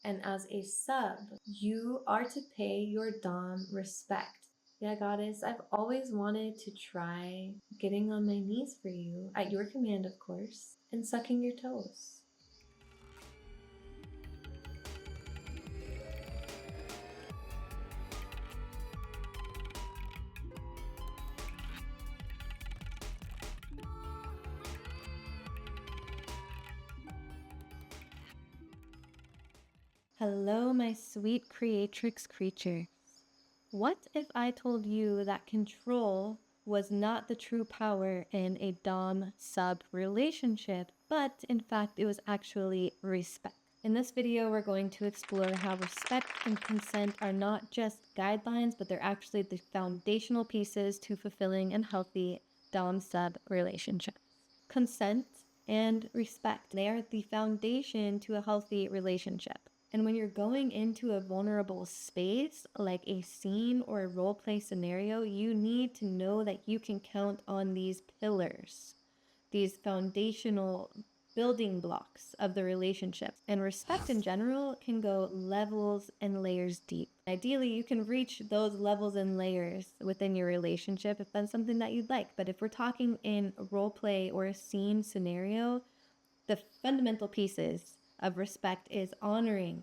And as a sub, you are to pay your Dom respect. Yeah, goddess, I've always wanted to try getting on my knees for you, at your command, of course, and sucking your toes. Hello, my sweet Creatrix creature. What if I told you that control was not the true power in a Dom-sub relationship, but in fact it was actually respect? In this video, we're going to explore how respect and consent are not just guidelines, but they're actually the foundational pieces to fulfilling and healthy Dom-sub relationships. Consent and respect, they are the foundation to a healthy relationship. And when you're going into a vulnerable space, like a scene or a role play scenario, you need to know that you can count on these pillars, these foundational building blocks of the relationship. And respect in general can go levels and layers deep. Ideally, you can reach those levels and layers within your relationship if that's something that you'd like. But if we're talking in a role play or a scene scenario, the fundamental pieces of respect is honoring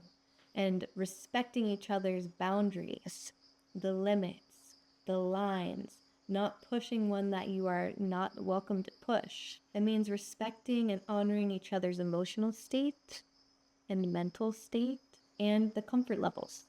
and respecting each other's boundaries, the limits, the lines, not pushing one that you are not welcome to push. It means respecting and honoring each other's emotional state and mental state and the comfort levels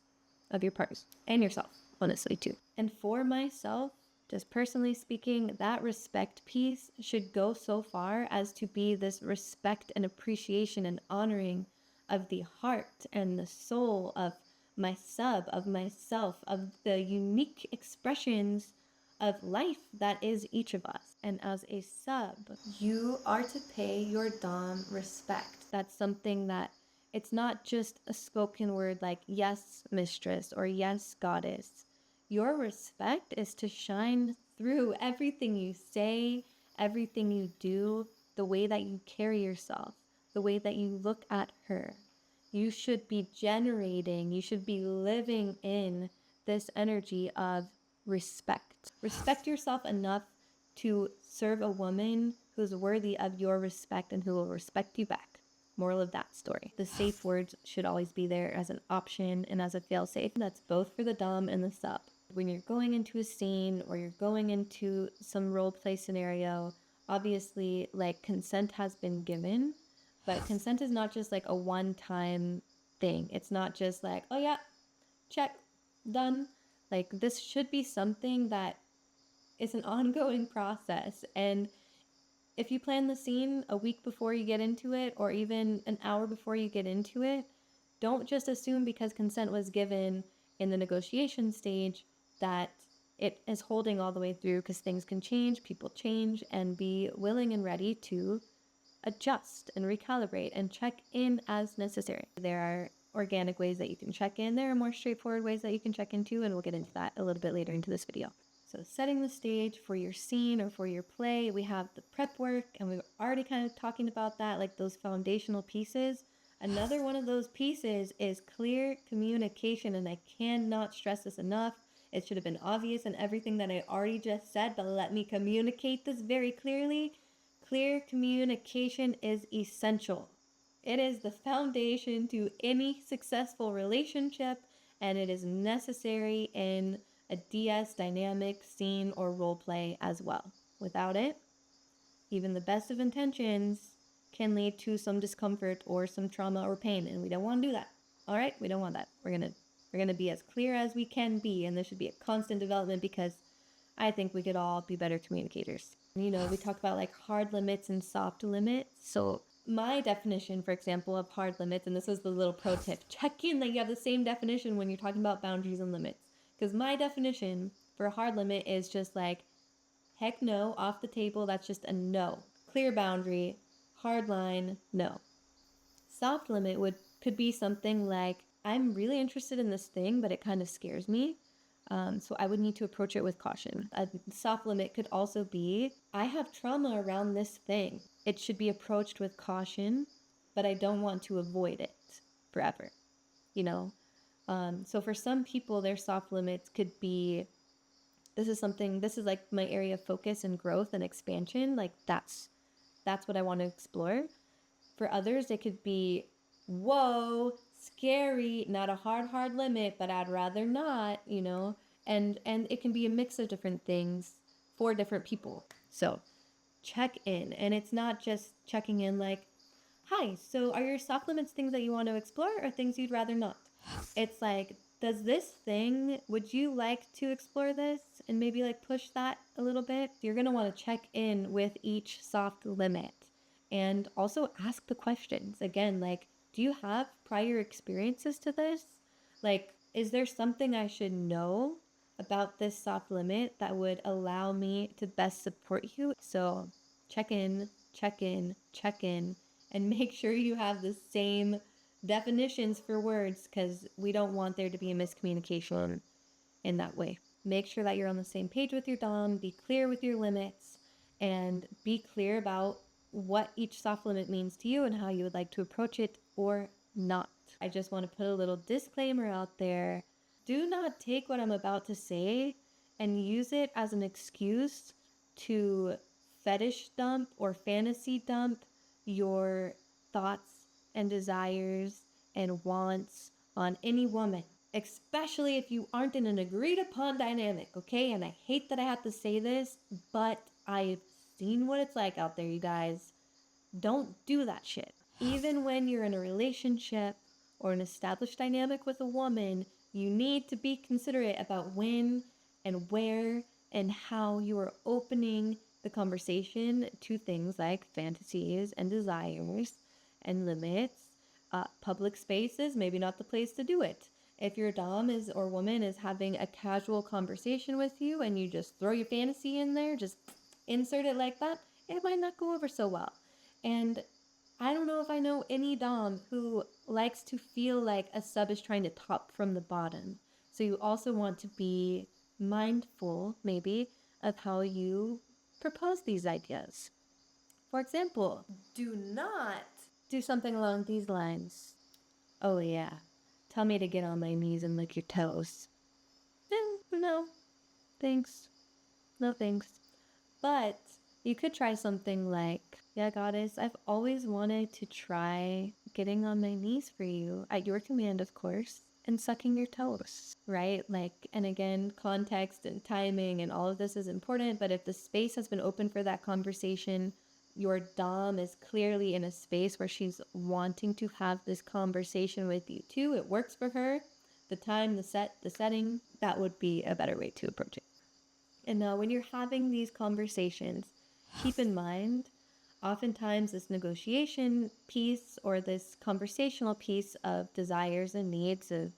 of your partners and yourself, honestly, too. And for myself, just personally speaking, that respect piece should go so far as to be this respect and appreciation and honoring of the heart and the soul of my sub, of myself, of the unique expressions of life that is each of us. And as a sub, you are to pay your Dom respect. That's something that it's not just a spoken word like yes, mistress, or yes, goddess. Your respect is to shine through everything you say, everything you do, the way that you carry yourself, the way that you look at her. You should be generating, you should be living in this energy of respect. Respect yourself enough to serve a woman who's worthy of your respect and who will respect you back. Moral of that story. The safe words should always be there as an option and as a fail-safe. That's both for the Dom and the sub. When you're going into a scene or you're going into some role play scenario, obviously like consent has been given, but consent is not just like a one-time thing. It's not just like, oh yeah, check, done. Like this should be something that is an ongoing process. And if you plan the scene a week before you get into it, or even an hour before you get into it, don't just assume because consent was given in the negotiation stage that it is holding all the way through, because things can change, people change, and be willing and ready to adjust and recalibrate and check in as necessary. There are organic ways that you can check in. There are more straightforward ways that you can check into, and we'll get into that a little bit later into this video. So setting the stage for your scene or for your play, we have the prep work, and we were already kind of talking about that, like those foundational pieces. Another one of those pieces is clear communication, and I cannot stress this enough. It should have been obvious in everything that I already just said, but let me communicate this very clearly. Clear communication is essential. It is the foundation to any successful relationship, and it is necessary in a DS dynamic scene or role play as well. Without it, even the best of intentions can lead to some discomfort or some trauma or pain, and we don't want to do that. All right, we don't want that. We're gonna be as clear as we can be, and this should be a constant development, because I think we could all be better communicators. You know, we talk about like hard limits and soft limits. So my definition, for example, of hard limits, and this is the little pro tip, check in that you have the same definition when you're talking about boundaries and limits. Because my definition for a hard limit is just like, heck no, off the table, that's just a no. Clear boundary, hard line, no. Soft limit could be something like, I'm really interested in this thing, but it kind of scares me. So I would need to approach it with caution. A soft limit could also be, I have trauma around this thing. It should be approached with caution, but I don't want to avoid it forever. you know? So for some people, their soft limits could be, this is like my area of focus and growth and expansion. Like that's what I want to explore. For others, it could be, whoa, scary, not a hard limit, but I'd rather not, you know? And it can be a mix of different things for different people. So check in. And it's not just checking in like, hi, so are your soft limits things that you want to explore or things you'd rather not? It's like, would you like to explore this and maybe like push that a little bit? You're going to want to check in with each soft limit and also ask the questions. Again, like, do you have prior experiences to this? Like, is there something I should know about this soft limit that would allow me to best support you? So check in, and make sure you have the same definitions for words, because we don't want there to be a miscommunication in that way. Make sure that you're on the same page with your Dom, be clear with your limits, and be clear about what each soft limit means to you and how you would like to approach it or not. I just want to put a little disclaimer out there. Do not take what I'm about to say and use it as an excuse to fetish dump or fantasy dump your thoughts and desires and wants on any woman, especially if you aren't in an agreed upon dynamic, okay? And I hate that I have to say this, but I've seen what it's like out there, you guys. Don't do that shit. Even when you're in a relationship or an established dynamic with a woman, you need to be considerate about when and where and how you are opening the conversation to things like fantasies and desires and limits. Public spaces, maybe not the place to do it. If your dom is or woman is having a casual conversation with you and you just throw your fantasy in there, just insert it like that, it might not go over so well. And I don't know if I know any dom who likes to feel like a sub is trying to top from the bottom. So you also want to be mindful, maybe, of how you propose these ideas. For example, do not do something along these lines. Oh yeah, tell me to get on my knees and lick your toes. No, thanks. No thanks. But you could try something like, yeah, goddess, I've always wanted to try getting on my knees for you, at your command, of course, and sucking your toes, right? Like, and again, context and timing and all of this is important, but if the space has been open for that conversation, your dom is clearly in a space where she's wanting to have this conversation with you too. It works for her. The time, the setting, that would be a better way to approach it. And now when you're having these conversations, keep in mind, oftentimes this negotiation piece or this conversational piece of desires and needs, of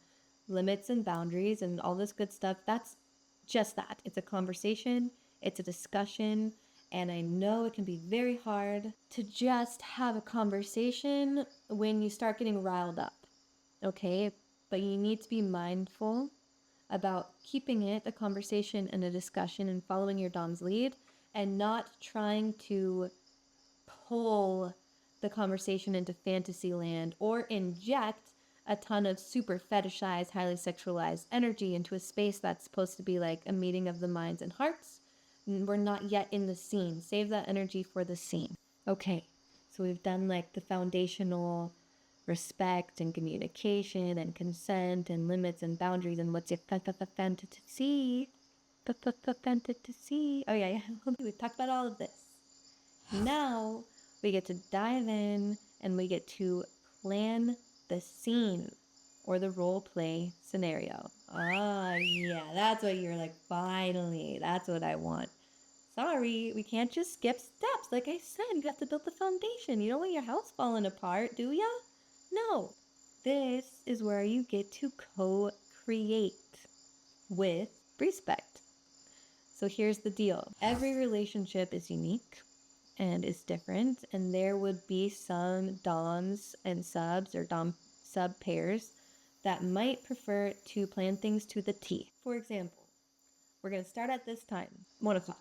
limits and boundaries and all this good stuff, that's just that. It's a conversation, it's a discussion, and I know it can be very hard to just have a conversation when you start getting riled up, okay? But you need to be mindful about keeping it a conversation and a discussion and following your dom's lead and not trying to pull the conversation into fantasy land or inject a ton of super fetishized, highly sexualized energy into a space that's supposed to be like a meeting of the minds and hearts. We're not yet in the scene. Save that energy for the scene. Okay, so we've done like the foundational respect and communication and consent and limits and boundaries and what's your fantasy. Fantasy. Oh yeah. We've talked about all of this. Now we get to dive in and we get to plan the scene or the role play scenario. Ah, yeah, that's what you're like, finally, that's what I want. Sorry, we can't just skip steps. Like I said, you have to build the foundation. You don't want your house falling apart, do ya? No. This is where you get to co-create with respect. So here's the deal. Every relationship is unique and is different, and there would be some doms and subs or dom sub pairs that might prefer to plan things to the T. For example, we're going to start at this time, 1 o'clock.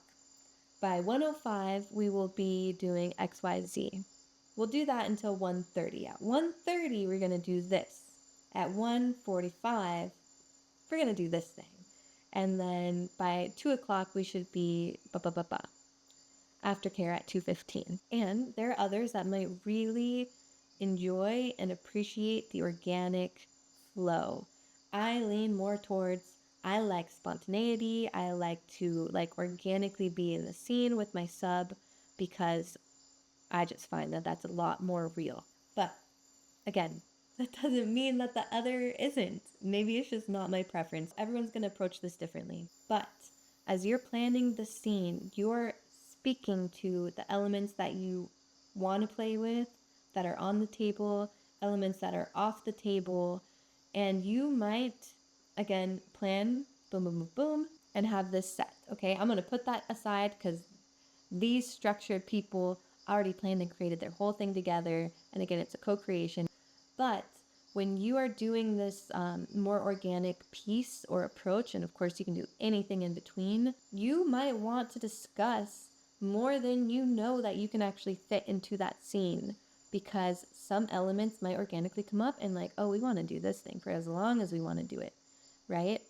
By 1:05, we will be doing XYZ. We'll do that until 1:30. At 1:30, we're going to do this. at 1:45, we're going to do this thing. And then by 2 o'clock, we should be aftercare at 2:15. And there are others that might really enjoy and appreciate the organic flow. I lean more towards, I like spontaneity. I like to organically be in the scene with my sub because I just find that that's a lot more real. But again, that doesn't mean that the other isn't. Maybe it's just not my preference. Everyone's going to approach this differently. But as you're planning the scene, you're speaking to the elements that you want to play with, that are on the table, elements that are off the table, and you might, again, plan boom, boom, boom, boom, and have this set. Okay, I'm going to put that aside because these structured people already planned and created their whole thing together. And again, it's a co-creation. But when you are doing this more organic piece or approach, and of course you can do anything in between, you might want to discuss more than you know that you can actually fit into that scene, because some elements might organically come up and oh, we want to do this thing for as long as we want to do it, right?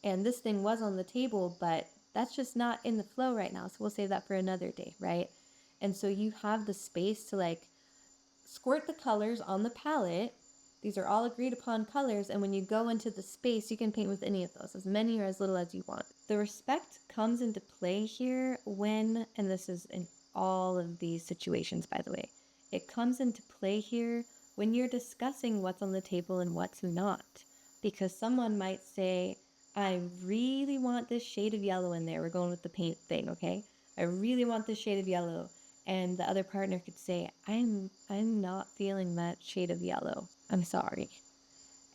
And this thing was on the table, but that's just not in the flow right now. So we'll save that for another day, right? And so you have the space to squirt the colors on the palette. These are all agreed upon colors. And when you go into the space, you can paint with any of those, as many or as little as you want. The respect comes into play here when, and this is in all of these situations, by the way, it comes into play here when you're discussing what's on the table and what's not. Because someone might say, I really want this shade of yellow in there. We're going with the paint thing, okay? I really want this shade of yellow. And the other partner could say, I'm not feeling that shade of yellow. I'm sorry.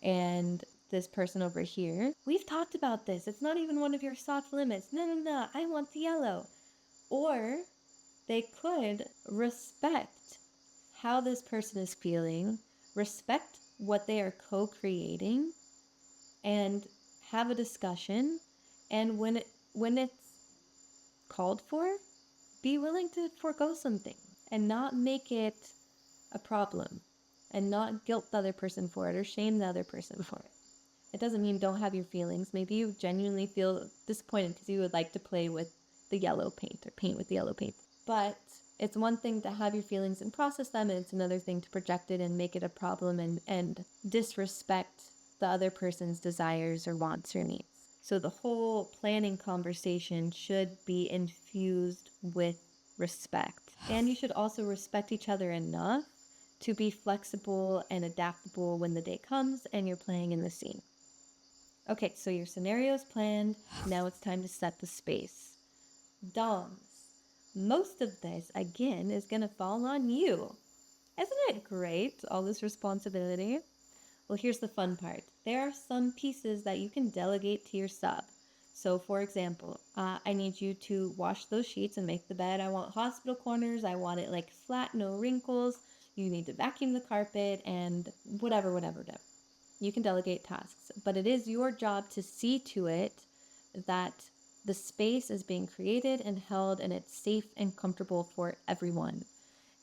And this person over here, we've talked about this. It's not even one of your soft limits. No, I want the yellow. Or they could respect how this person is feeling, respect what they are co-creating, and have a discussion. And when it's called for, be willing to forego something and not make it a problem and not guilt the other person for it or shame the other person for it. It doesn't mean don't have your feelings. Maybe you genuinely feel disappointed because you would like to play with the yellow paint or paint with the yellow paint. But it's one thing to have your feelings and process them, and it's another thing to project it and make it a problem and disrespect the other person's desires or wants or needs. So the whole planning conversation should be infused with respect. And you should also respect each other enough to be flexible and adaptable when the day comes and you're playing in the scene. Okay, so your scenario's planned. Now it's time to set the space. Doms. Most of this, again, is going to fall on you. Isn't it great, all this responsibility? Well, here's the fun part. There are some pieces that you can delegate to your sub. So, for example, I need you to wash those sheets and make the bed. I want hospital corners. I want it flat, no wrinkles. You need to vacuum the carpet and whatever. You can delegate tasks. But it is your job to see to it that the space is being created and held and it's safe and comfortable for everyone.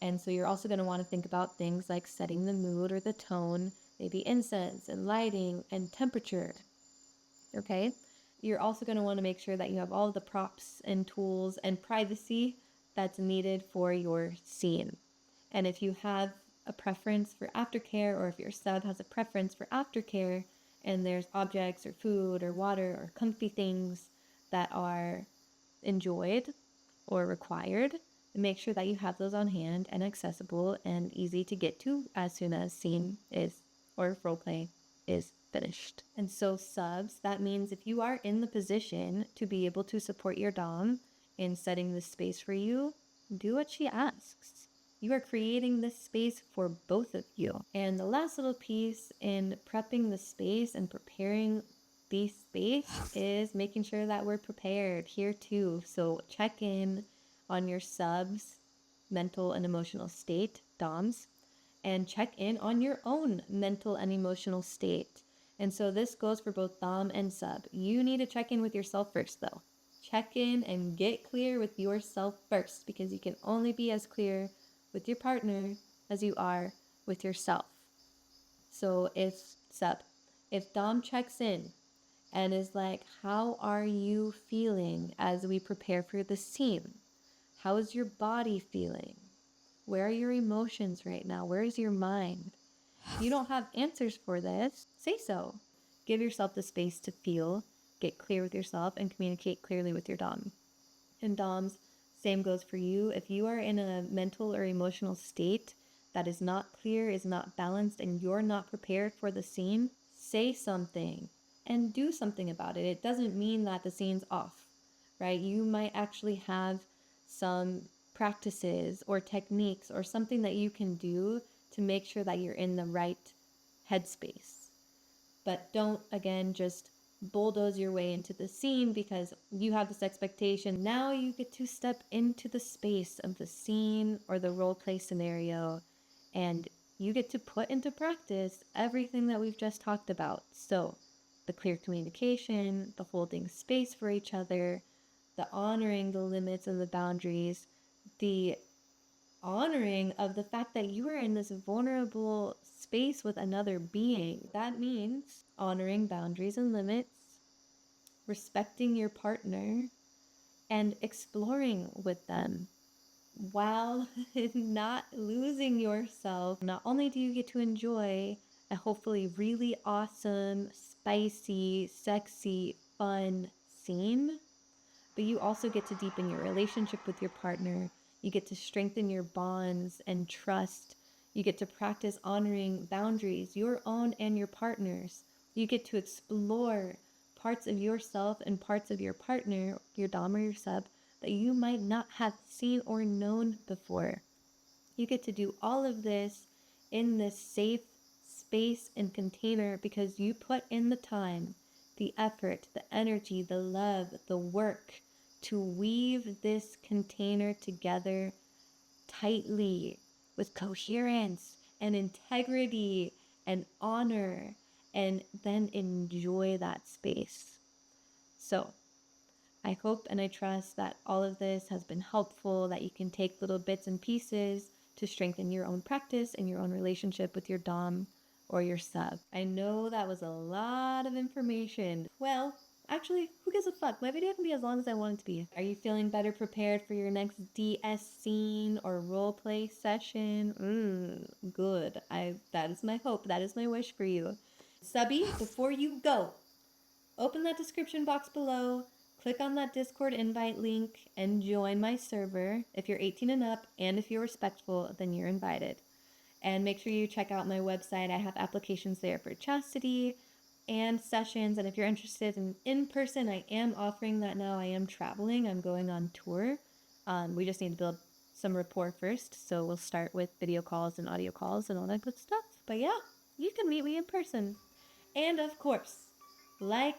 And so you're also going to want to think about things like setting the mood or the tone, maybe incense and lighting and temperature, okay? You're also going to want to make sure that you have all of the props and tools and privacy that's needed for your scene. And if you have a preference for aftercare, or if your sub has a preference for aftercare, and there's objects or food or water or comfy things that are enjoyed or required, make sure that you have those on hand and accessible and easy to get to as soon as scene is, or roleplay is finished. And so subs, that means if you are in the position to be able to support your dom in setting this space for you, do what she asks. You are creating this space for both of you. And the last little piece in prepping the space and preparing the space is making sure that we're prepared here too. So check in on your subs' mental and emotional state, doms, and check in on your own mental and emotional state. And so this goes for both dom and sub. You need to check in with yourself first though. Check in and get clear with yourself first, because you can only be as clear with your partner as you are with yourself. So if Sub, if Dom checks in and is like, how are you feeling as we prepare for the scene? How is your body feeling? Where are your emotions right now? Where is your mind? If you don't have answers for this, say so. Give yourself the space to feel, get clear with yourself, and communicate clearly with your Dom. And Doms, same goes for you. If you are in a mental or emotional state that is not clear, is not balanced, and you're not prepared for the scene, say something and do something about it. It doesn't mean that the scene's off, right? You might actually have some practices or techniques or something that you can do to make sure that you're in the right headspace. But don't, again, just bulldoze your way into the scene because you have this expectation. Now you get to step into the space of the scene or the role play scenario, and you get to put into practice everything that we've just talked about. So the clear communication, the holding space for each other, the honoring the limits and the boundaries, the honoring of the fact that you are in this vulnerable space with another being. That means honoring boundaries and limits, respecting your partner, and exploring with them while not losing yourself. Not only do you get to enjoy a hopefully really awesome, spicy, sexy, fun scene, but you also get to deepen your relationship with your partner. You get to strengthen your bonds and trust. You get to practice honoring boundaries, your own and your partner's. You get to explore parts of yourself and parts of your partner, your Dom or your sub, that you might not have seen or known before. You get to do all of this in this safe space and container because you put in the time, the effort, the energy, the love, the work to weave this container together tightly with coherence and integrity and honor, and then enjoy that space. So I hope and I trust that all of this has been helpful, that you can take little bits and pieces to strengthen your own practice and your own relationship with your Dom or your sub. I know that was a lot of information. Well, actually, who gives a fuck? My video can be as long as I want it to be. Are you feeling better prepared for your next DS scene or roleplay session? Good. That is my hope. That is my wish for you. Subby, before you go, open that description box below, click on that Discord invite link, and join my server. If you're 18 and up, and if you're respectful, then you're invited. And make sure you check out my website. I have applications there for chastity and sessions. And if you're interested in person, I am offering that now. I am traveling. I'm going on tour. We just need to build some rapport first. So we'll start with video calls and audio calls and all that good stuff. But yeah, you can meet me in person. And of course, like,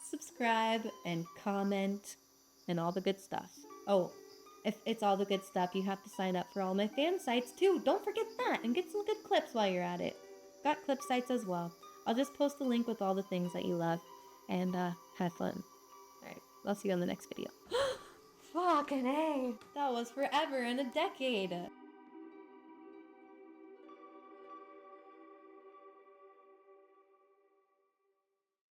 subscribe, and comment, and all the good stuff. Oh, if it's all the good stuff, you have to sign up for all my fan sites too. Don't forget that, and get some good clips while you're at it. Got clip sites as well. I'll just post the link with all the things that you love, and have fun. Alright, I'll see you on the next video. Fucking A! That was forever and a decade!